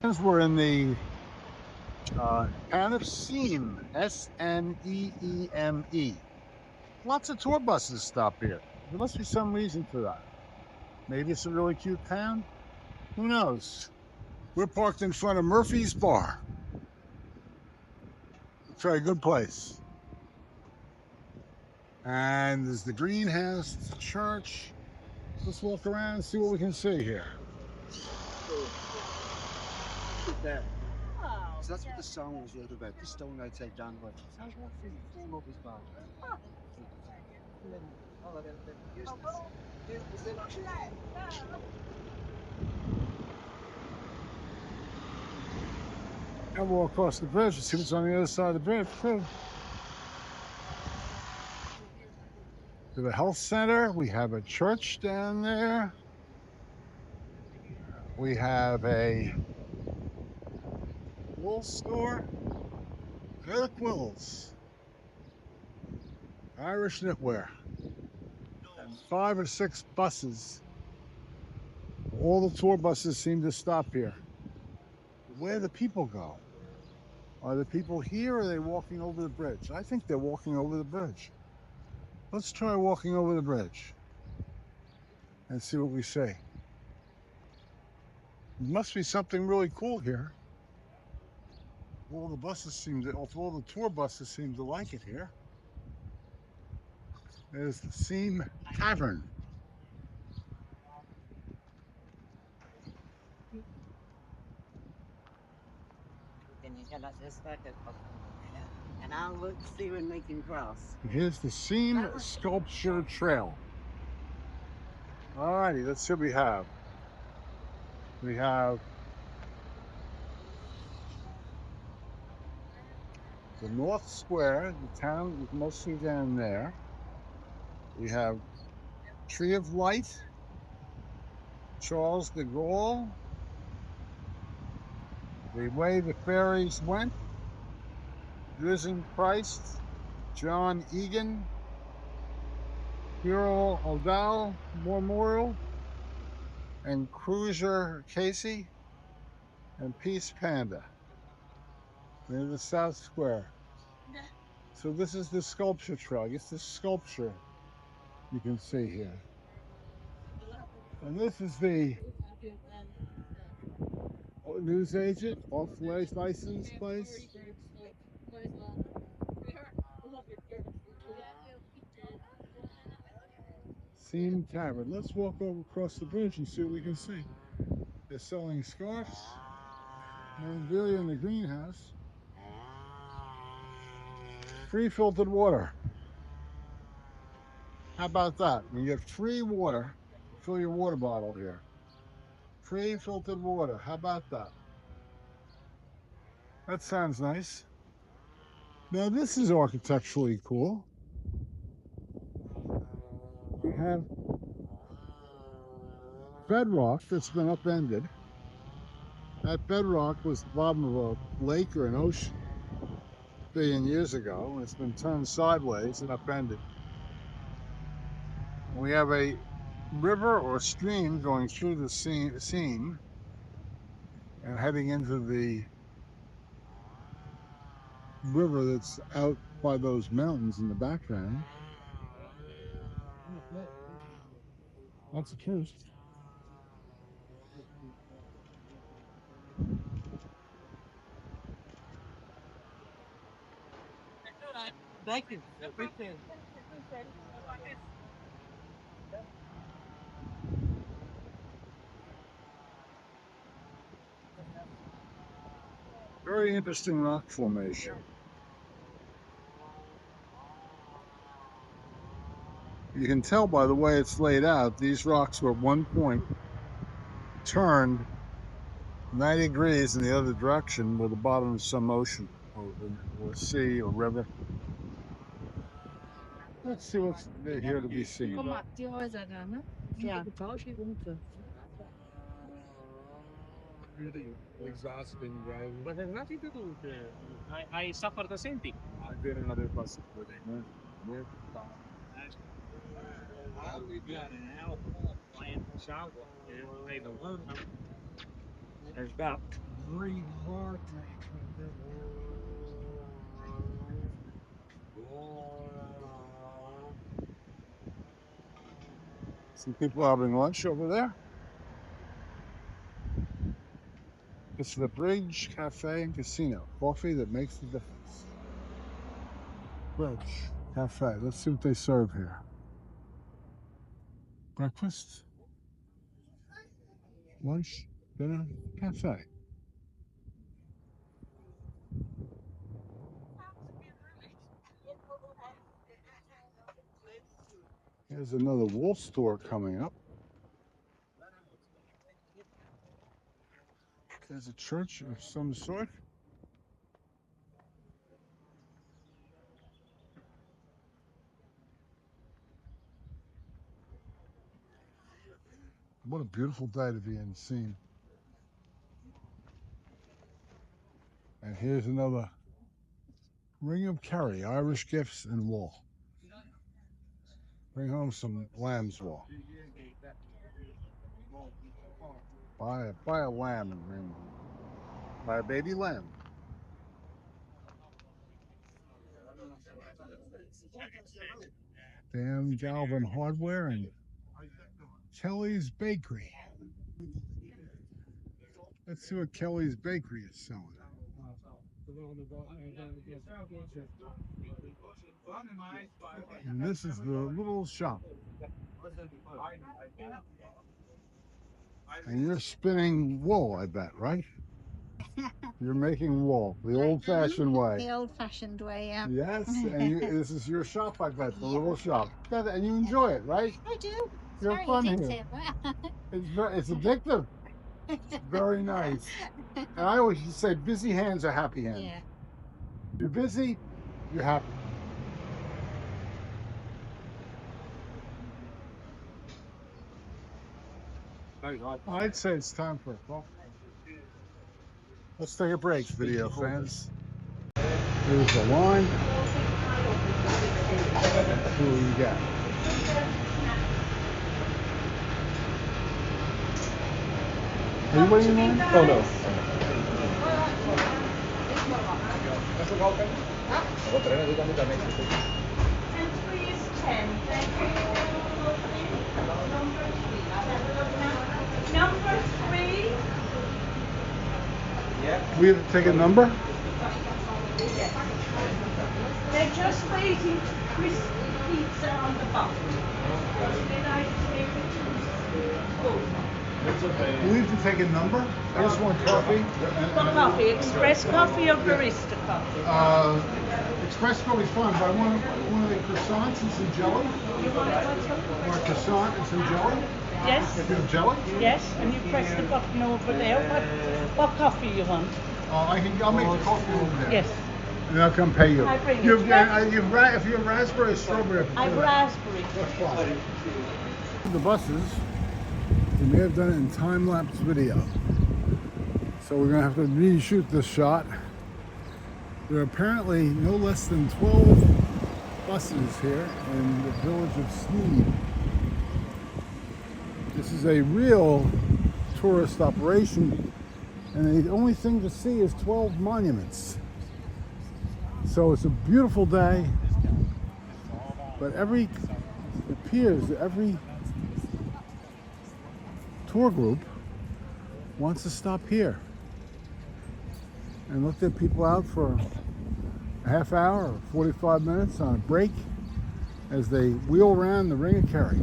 We're in the town of Sneem, Sneeme. Lots of tour buses stop here. There must be some reason for that. Maybe it's a really cute town. Who knows? We're parked in front of Murphy's Bar. It's a very good place. And there's the greenhouse, it's the church. Let's walk around and see what we can see here. There. So that's what the song was really about. The stone outside down the way. And we'll across the bridge and see what's on the other side of the bridge, too. To the health center, we have a church down there. We have a wool store. There quills. Irish knitwear. And 5 or 6 buses. All the tour buses seem to stop here. Where do the people go? Are the people here or are they walking over the bridge? I think they're walking over the bridge. Let's try walking over the bridge and see what we see. There must be something really cool here. All the tour buses seem to like it here. There's the Sneem Tavern. And I'll look to see when we can cross. Here's the Sneem Sculpture Trail. Alrighty, let's see what we have. We have the North Square, the town is mostly down there. We have Tree of Light, Charles de Gaulle, The Way the Fairies Went, Risen Christ, John Egan, Hero O'Dowd Memorial, and Cruiser Casey, and Peace Panda. Near the South Square. So this is the sculpture trail. I guess the sculpture you can see here. And this is the news agent, off-place license place. Sneem Tavern. Let's walk over across the bridge and see what we can see. They're selling scarves, memorabilia in the greenhouse, free filtered water. How about that? You get free water. Fill your water bottle here. Free filtered water. How about that? That sounds nice. Now this is architecturally cool. We have bedrock that's been upended. That bedrock was the bottom of a lake or an ocean a billion years ago, and it's been turned sideways and upended. We have a river or stream going through the seam and heading into the river that's out by those mountains in the background. Lots of tourists. Thank you. Very interesting rock formation. You can tell by the way it's laid out, these rocks were at one point turned 90 degrees in the other direction with the bottom of some ocean or sea or river. Let's see what's here to be seen. Yeah. Really exhausting drive. But there's nothing to do with it. I suffer the same thing. I've been in other buses where they were we got an alcohol plant shower and they don't learn. There's about Some people having lunch over there. It's the Bridge Cafe and Casino. Coffee that makes the difference. Bridge Cafe. Let's see what they serve here. Breakfast, lunch, dinner, cafe. Here's another wool store coming up. There's a church of some sort. What a beautiful day to be in Sneem. And here's another Ring of Kerry, Irish gifts and wool. Bring home some lamb's wool. Buy a lamb and bring home. Buy a baby lamb. Dan Galvin Hardware and Kelly's Bakery. Let's see what Kelly's Bakery is selling. And this is the little shop. And you're spinning wool, I bet, right? You're making wool the old-fashioned way. The old-fashioned way, yeah. Yes, and this is your shop, I bet, the little shop. And you enjoy it, right? I do. You're Very fun addictive. here. It's addictive. It's very nice. And I always say, busy hands are happy hands. Yeah. You're busy, you're happy. I'd say it's time for a coffee. Let's take a break, video fans. Here's the line. Let's see what you got. Anybody in line? Oh no. Number 3. We have to take a number? They're just waiting to crisp the pizza on the bottom. They like to take it to We have to take a number? I just want coffee. What coffee? Express coffee or barista coffee? Express coffee's fine, but I want one of the croissants and some jelly. You want it? Or a croissant and some jelly. Yes. If you have jelly? Yes, and you press the button over there. What coffee you want? I'll make the coffee over there. Yes. And I'll come pay you. I bring it. If you have raspberry or strawberry. I have raspberry. That's fine. The buses, we may have done it in time-lapse video. So we're going to have to reshoot this shot. There are apparently no less than 12 buses here in the village of Sneem. This is a real tourist operation, and the only thing to see is 12 monuments. So it's a beautiful day, but it appears that every tour group wants to stop here and let their people out for a half hour or 45 minutes on a break as they wheel around the Ring of Kerry.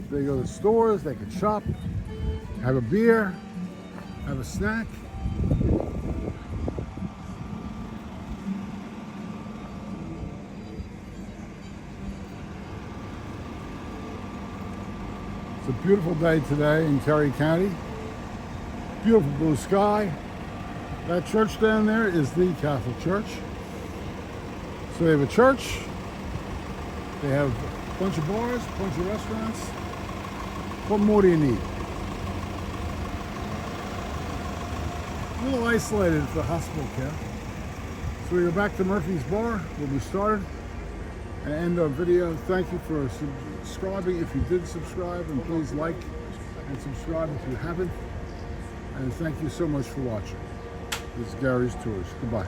They go to stores, they can shop, have a beer, have a snack. It's a beautiful day today in Kerry County. Beautiful blue sky. That church down there is the Catholic Church. So they have a church, they have a bunch of bars, a bunch of restaurants. What more do you need? A little isolated for hospital care. So we go back to Murphy's Bar where we started and end our video. Thank you for subscribing if you did subscribe, and please like and subscribe if you haven't. And thank you so much for watching. This is Gary's Tours. Goodbye.